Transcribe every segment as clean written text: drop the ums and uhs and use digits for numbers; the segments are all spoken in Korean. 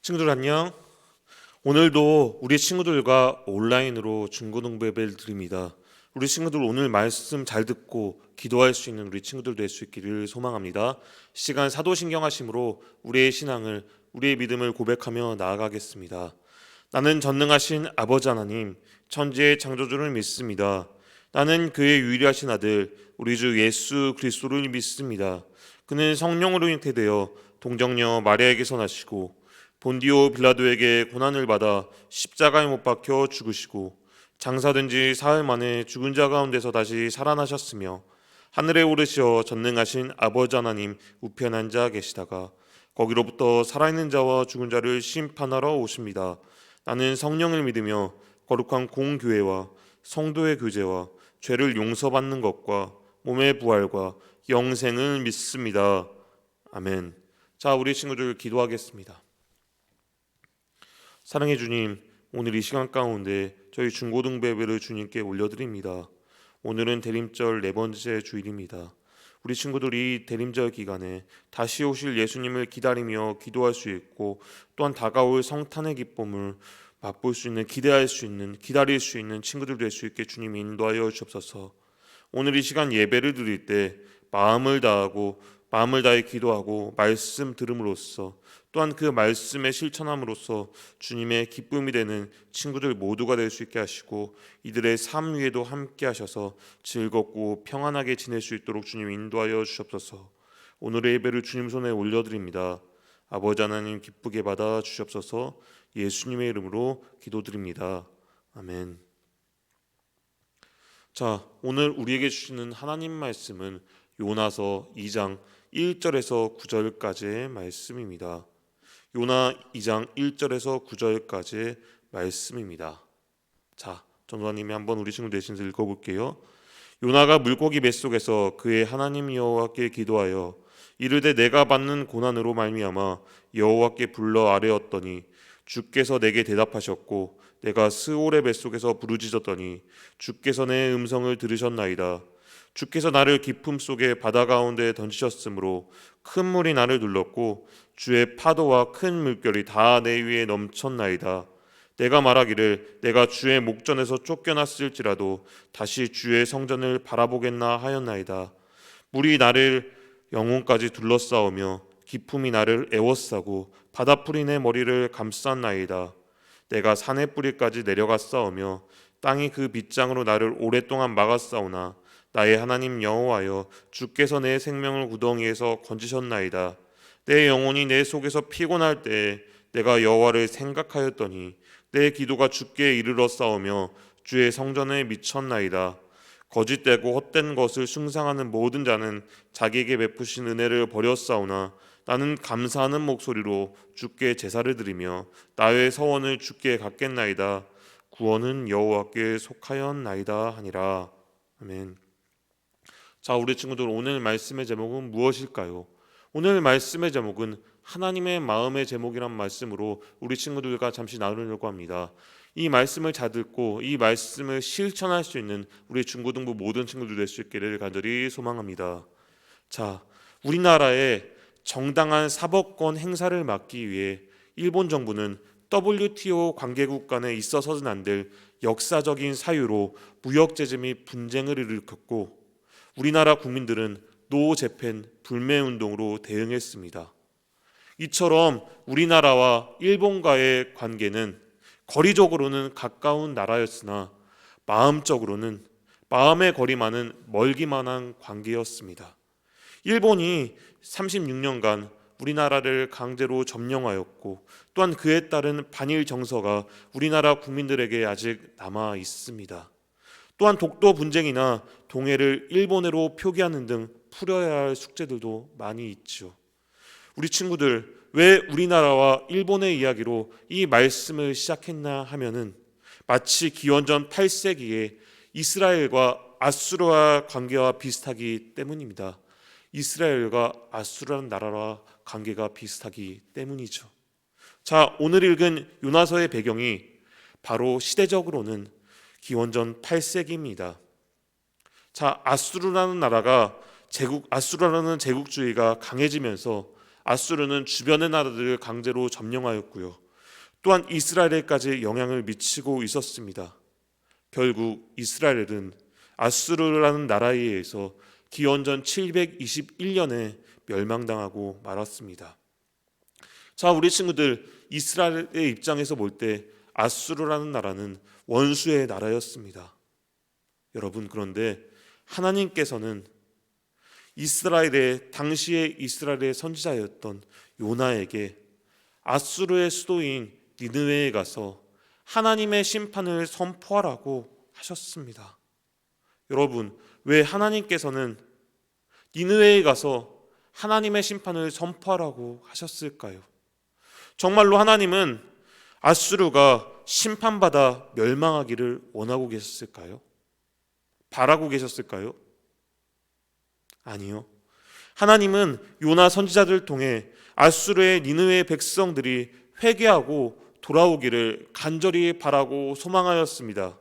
친구들 안녕. 오늘도 우리 친구들과 온라인으로 중고등부 예배를 드립니다. 우리 친구들 오늘 말씀 잘 듣고 기도할 수 있는 우리 친구들 될 수 있기를 소망합니다. 시간 사도신경하심으로 우리의 신앙을, 우리의 믿음을 고백하며 나아가겠습니다. 나는 전능하신 아버지 하나님, 천지의 창조주를 믿습니다. 나는 그의 유일하신 아들, 우리 주 예수 그리스도를 믿습니다. 그는 성령으로 잉태되어 동정녀 마리아에게서 나시고 본디오 빌라도에게 고난을 받아 십자가에 못 박혀 죽으시고 장사된 지 사흘 만에 죽은 자 가운데서 다시 살아나셨으며 하늘에 오르시어 전능하신 아버지 하나님 우편에 앉아 계시다가 거기로부터 살아있는 자와 죽은 자를 심판하러 오십니다. 나는 성령을 믿으며 거룩한 공교회와 성도의 교제와 죄를 용서받는 것과 몸의 부활과 영생을 믿습니다. 아멘. 자, 우리 친구들 기도하겠습니다. 사랑해 주님, 오늘 이 시간 가운데 저희 중고등부 예배를 주님께 올려드립니다. 오늘은 대림절 네 번째 주일입니다. 우리 친구들이 대림절 기간에 다시 오실 예수님을 기다리며 기도할 수 있고 또한 다가올 성탄의 기쁨을 맛볼 수 있는, 기대할 수 있는, 기다릴 수 있는 친구들 될 수 있게 주님이 인도하여 주옵소서. 오늘 이 시간 예배를 드릴 때 마음을 다해 기도하고 말씀 들음으로써 또한 그 말씀의 실천함으로써 주님의 기쁨이 되는 친구들 모두가 될 수 있게 하시고 이들의 삶 위에도 함께 하셔서 즐겁고 평안하게 지낼 수 있도록 주님 인도하여 주시옵소서. 오늘의 예배를 주님 손에 올려드립니다. 아버지 하나님 기쁘게 받아 주시옵소서. 예수님의 이름으로 기도드립니다. 아멘. 자, 오늘 우리에게 주시는 하나님 말씀은 요나서 2장 1절에서 9절까지의 말씀입니다. 요나 2장 1절에서 9절까지의 말씀입니다. 자, 전도사님이 한번 우리 친구 대신해서 읽어볼게요. 요나가 물고기 뱃속에서 그의 하나님 여호와께 기도하여 이르되 내가 받는 고난으로 말미암아 여호와께 불러 아뢰었더니 주께서 내게 대답하셨고 내가 스올의 뱃속에서 부르짖었더니 주께서 내 음성을 들으셨나이다. 주께서 나를 깊음 속에 바다 가운데 던지셨으므로 큰 물이 나를 눌렀고 주의 파도와 큰 물결이 다 내 위에 넘쳤나이다. 내가 말하기를 내가 주의 목전에서 쫓겨났을지라도 다시 주의 성전을 바라보겠나 하였나이다. 물이 나를 영혼까지 둘러싸우며 기품이 나를 애워싸고 바다풀이 내 머리를 감쌌나이다. 내가 산의 뿌리까지 내려갔사오며 땅이 그 빗장으로 나를 오랫동안 막았사오나 나의 하나님 여호와여 주께서 내 생명을 구덩이에서 건지셨나이다. 내 영혼이 내 속에서 피곤할 때에 내가 여호와를 생각하였더니 내 기도가 주께 이르렀사오며 주의 성전에 미쳤나이다. 거짓되고 헛된 것을 숭상하는 모든 자는 자기에게 베푸신 은혜를 버렸사오나 나는 감사하는 목소리로 주께 제사를 드리며 나의 서원을 주께 갖겠나이다. 구원은 여호와께 속하였나이다 하니라. 아멘. 자, 우리 친구들 오늘 말씀의 제목은 무엇일까요? 오늘 말씀의 제목은 하나님의 마음의 제목이란 말씀으로 우리 친구들과 잠시 나누려고 합니다. 이 말씀을 잘 듣고 이 말씀을 실천할 수 있는 우리 중고등부 모든 친구들 될 수 있기를 간절히 소망합니다. 자, 우리나라의 정당한 사법권 행사를 막기 위해 일본 정부는 WTO 관계국 간에 있어서는 안 될 역사적인 사유로 무역 제재 및 분쟁을 일으켰고 우리나라 국민들은 노 재팬 불매 운동으로 대응했습니다. 이처럼 우리나라와 일본과의 관계는 거리적으로는 가까운 나라였으나 마음적으로는 마음의 거리만은 멀기만 한 관계였습니다. 일본이 36년간 우리나라를 강제로 점령하였고 또한 그에 따른 반일 정서가 우리나라 국민들에게 아직 남아 있습니다. 또한 독도 분쟁이나 동해를 일본해로 표기하는 등 풀어야 할 숙제들도 많이 있죠. 우리 친구들, 왜 우리나라와 일본의 이야기로 이 말씀을 시작했나 하면은 마치 기원전 8세기에 이스라엘과 아수르와 관계와 비슷하기 때문입니다. 이스라엘과 아수르라는 나라와 관계가 비슷하기 때문이죠. 자, 오늘 읽은 요나서의 배경이 바로 시대적으로는 기원전 8세기입니다. 자, 아수르라는 제국주의가 강해지면서 아수르는 주변의 나라들을 강제로 점령하였고요. 또한 이스라엘에까지 영향을 미치고 있었습니다. 결국 이스라엘은 아수르라는 나라에 의해서 기원전 721년에 멸망당하고 말았습니다. 자, 우리 친구들, 이스라엘의 입장에서 볼 때 아수르라는 나라는 원수의 나라였습니다. 여러분, 그런데 하나님께서는 당시의 이스라엘의 선지자였던 요나에게 아수르의 수도인 니느웨에 가서 하나님의 심판을 선포하라고 하셨습니다. 여러분, 왜 하나님께서는 니느웨에 가서 하나님의 심판을 선포하라고 하셨을까요? 정말로 하나님은 아수르가 심판받아 멸망하기를 원하고 계셨을까요? 바라고 계셨을까요? 아니요. 하나님은 요나 선지자들을 통해 아수르의 니느웨 백성들이 회개하고 돌아오기를 간절히 바라고 소망하였습니다.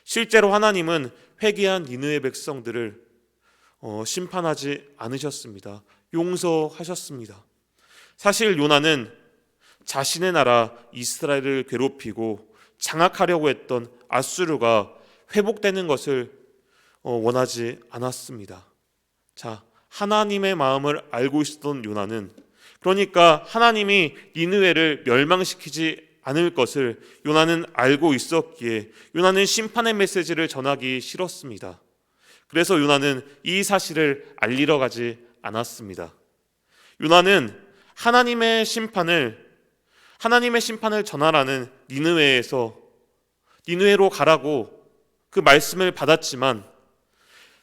실제로 하나님은 회개한 니느웨 백성들을 심판하지 않으셨습니다. 용서하셨습니다. 사실 요나는 자신의 나라 이스라엘을 괴롭히고 장악하려고 했던 아수르가 회복되는 것을 원하지 않았습니다. 자, 하나님의 마음을 알고 있었던 요나는, 그러니까 하나님이 니느웨를 멸망시키지 않을 것을 요나는 알고 있었기에 요나는 심판의 메시지를 전하기 싫었습니다. 그래서 요나는 이 사실을 알리러 가지 않았습니다. 요나는 하나님의 심판을 전하라는 니느웨로 가라고 그 말씀을 받았지만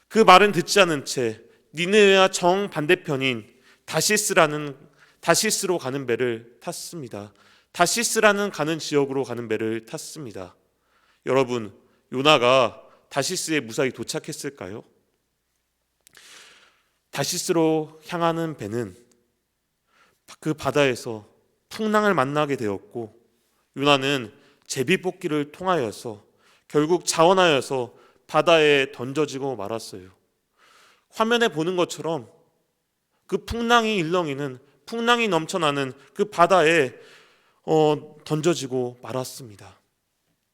그 말은 듣지 않은 채 니느웨와 정반대편인 다시스로 가는 배를 탔습니다. 다시스라는 가는 지역으로 가는 배를 탔습니다. 여러분, 요나가 다시스에 무사히 도착했을까요? 다시스로 향하는 배는 그 바다에서 풍랑을 만나게 되었고, 요나는 제비뽑기를 통하여서 결국 자원하여서 바다에 던져지고 말았어요. 화면에 보는 것처럼 그 풍랑이 넘쳐나는 그 바다에 던져지고 말았습니다.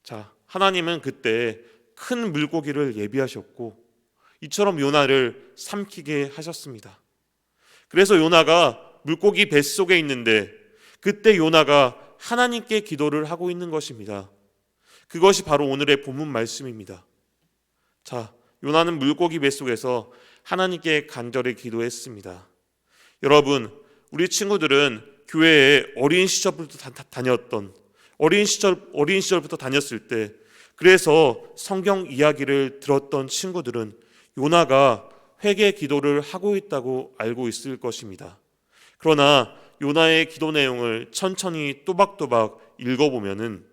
자, 하나님은 그때 큰 물고기를 예비하셨고 이처럼 요나를 삼키게 하셨습니다. 그래서 요나가 물고기 뱃속에 있는데 그때 요나가 하나님께 기도를 하고 있는 것입니다. 그것이 바로 오늘의 본문 말씀입니다. 자, 요나는 물고기 뱃속에서 하나님께 간절히 기도했습니다. 여러분, 우리 친구들은 교회에 어린 시절부터 다녔을 때, 그래서 성경 이야기를 들었던 친구들은 요나가 회개 기도를 하고 있다고 알고 있을 것입니다. 그러나 요나의 기도 내용을 천천히 또박또박 읽어보면은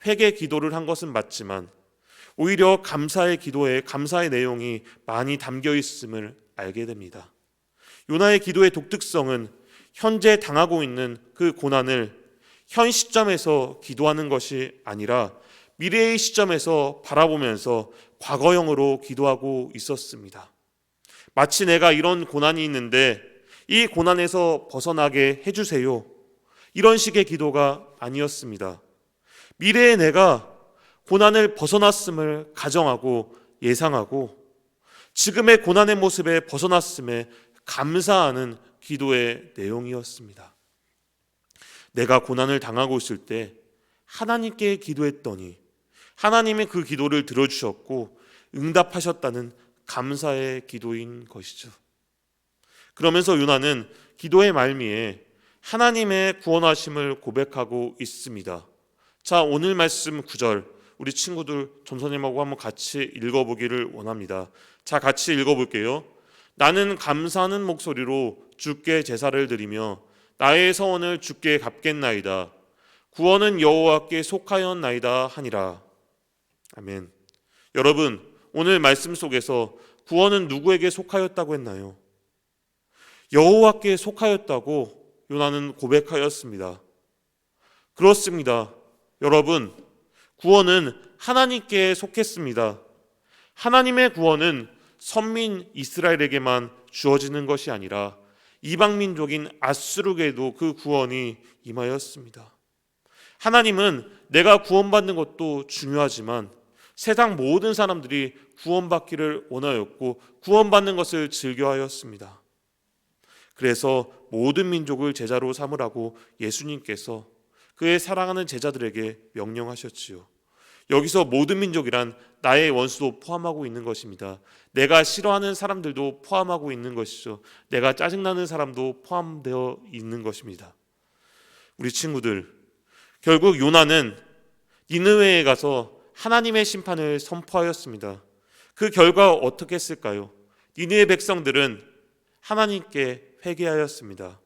회개 기도를 한 것은 맞지만 오히려 감사의 내용이 많이 담겨 있음을 알게 됩니다. 요나의 기도의 독특성은 현재 당하고 있는 그 고난을 현 시점에서 기도하는 것이 아니라 미래의 시점에서 바라보면서 과거형으로 기도하고 있었습니다. 마치 내가 이런 고난이 있는데 이 고난에서 벗어나게 해주세요, 이런 식의 기도가 아니었습니다. 미래의 내가 고난을 벗어났음을 가정하고 예상하고 지금의 고난의 모습에 벗어났음에 감사하는 기도의 내용이었습니다. 내가 고난을 당하고 있을 때 하나님께 기도했더니 하나님이 그 기도를 들어주셨고 응답하셨다는 감사의 기도인 것이죠. 그러면서 요나는 기도의 말미에 하나님의 구원하심을 고백하고 있습니다. 자, 오늘 말씀 9절 우리 친구들 전선님하고 한번 같이 읽어보기를 원합니다. 자, 같이 읽어볼게요. 나는 감사하는 목소리로 주께 제사를 드리며 나의 서원을 주께 갚겠나이다. 구원은 여호와께 속하였나이다 하니라. 아멘. 여러분, 오늘 말씀 속에서 구원은 누구에게 속하였다고 했나요? 여호와께 속하였다고 요나는 고백하였습니다. 그렇습니다. 여러분, 구원은 하나님께 속했습니다. 하나님의 구원은 선민 이스라엘에게만 주어지는 것이 아니라 이방 민족인 앗수르에도 그 구원이 임하였습니다. 하나님은 내가 구원받는 것도 중요하지만 세상 모든 사람들이 구원받기를 원하였고 구원받는 것을 즐겨하였습니다. 그래서 모든 민족을 제자로 삼으라고 예수님께서 그의 사랑하는 제자들에게 명령하셨지요. 여기서 모든 민족이란 나의 원수도 포함하고 있는 것입니다. 내가 싫어하는 사람들도 포함하고 있는 것이죠. 내가 짜증나는 사람도 포함되어 있는 것입니다. 우리 친구들, 결국 요나는 니느웨에 가서 하나님의 심판을 선포하였습니다. 그 결과 어떻게 했을까요? 니느웨 백성들은 하나님께 회개하였습니다.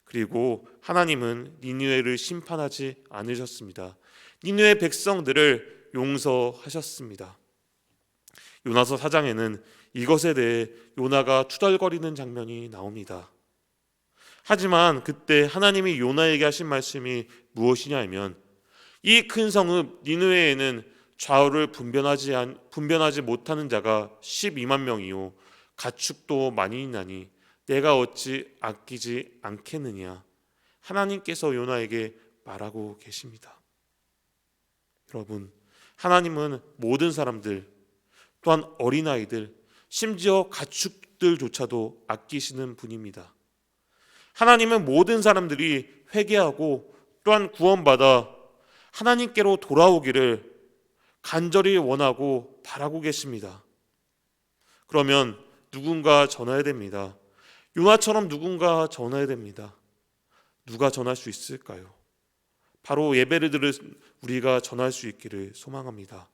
그리고 하나님은 니느웨를 심판하지 않으셨습니다. 니느웨 백성들을 용서하셨습니다. 요나서 4장에는 이것에 대해 요나가 투덜거리는 장면이 나옵니다. 하지만 그때 하나님이 요나에게 하신 말씀이 무엇이냐 하면 이 큰 성읍 니느웨에는 좌우를 분변하지 못하는 자가 12만 명이요 가축도 많이 있나니 내가 어찌 아끼지 않겠느냐. 하나님께서 요나에게 말하고 계십니다. 여러분, 하나님은 모든 사람들, 또한 어린아이들, 심지어 가축들조차도 아끼시는 분입니다. 하나님은 모든 사람들이 회개하고 또한 구원받아 하나님께로 돌아오기를 간절히 원하고 바라고 계십니다. 그러면 누군가 전해야 됩니다. 요나처럼 누군가 전해야 됩니다. 누가 전할 수 있을까요? 바로 예배를 들은 우리가 전할 수 있기를 소망합니다.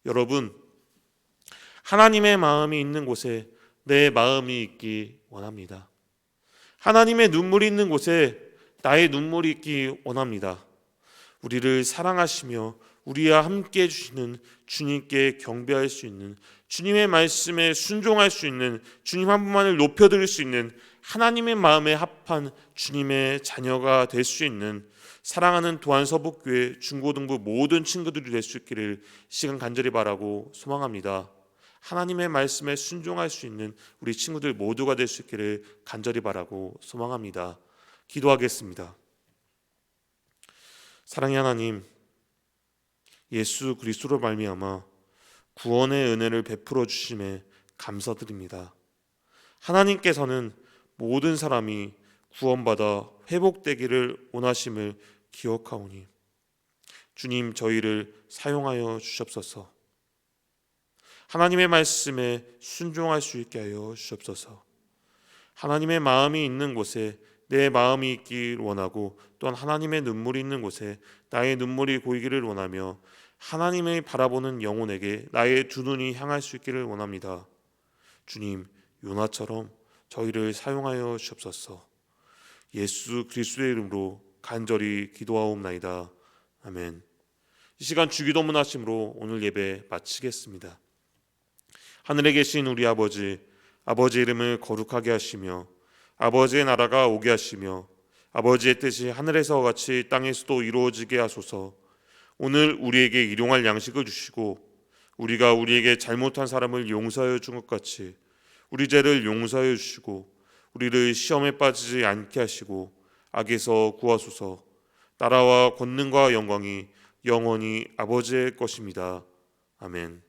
여러분, 하나님의 마음이 있는 곳에 내 마음이 있기 원합니다. 하나님의 눈물이 있는 곳에 나의 눈물이 있기 원합니다. 우리를 사랑하시며 우리와 함께 해주시는 주님께 경배할 수 있는, 주님의 말씀에 순종할 수 있는, 주님 한 분만을 높여드릴 수 있는 하나님의 마음에 합한 주님의 자녀가 될 수 있는 사랑하는 도안서북교회 중고등부 모든 친구들이 될 수 있기를 시간 간절히 바라고 소망합니다. 하나님의 말씀에 순종할 수 있는 우리 친구들 모두가 될 수 있기를 간절히 바라고 소망합니다. 기도하겠습니다. 사랑의 하나님, 예수 그리스도로 말미암아 구원의 은혜를 베풀어 주심에 감사드립니다. 하나님께서는 모든 사람이 구원받아 회복되기를 원하심을 기억하오니 주님, 저희를 사용하여 주옵소서. 하나님의 말씀에 순종할 수 있게 하여 주옵소서. 하나님의 마음이 있는 곳에 내 마음이 있기를 원하고 또한 하나님의 눈물이 있는 곳에 나의 눈물이 고이기를 원하며 하나님의 바라보는 영혼에게 나의 두 눈이 향할 수 있기를 원합니다. 주님, 요나처럼 저희를 사용하여 주옵소서. 예수 그리스도의 이름으로 간절히 기도하옵나이다. 아멘. 이 시간 주기도문 하심으로 오늘 예배 마치겠습니다. 하늘에 계신 우리 아버지, 아버지의 이름을 거룩하게 하시며 아버지의 나라가 오게 하시며 아버지의 뜻이 하늘에서 같이 땅에서도 이루어지게 하소서. 오늘 우리에게 일용할 양식을 주시고 우리가 우리에게 잘못한 사람을 용서하여 준 것 같이 우리 죄를 용서하여 주시고 우리를 시험에 빠지지 않게 하시고 악에서 구하소서. 나라와 권능과 영광이 영원히 아버지의 것입니다. 아멘.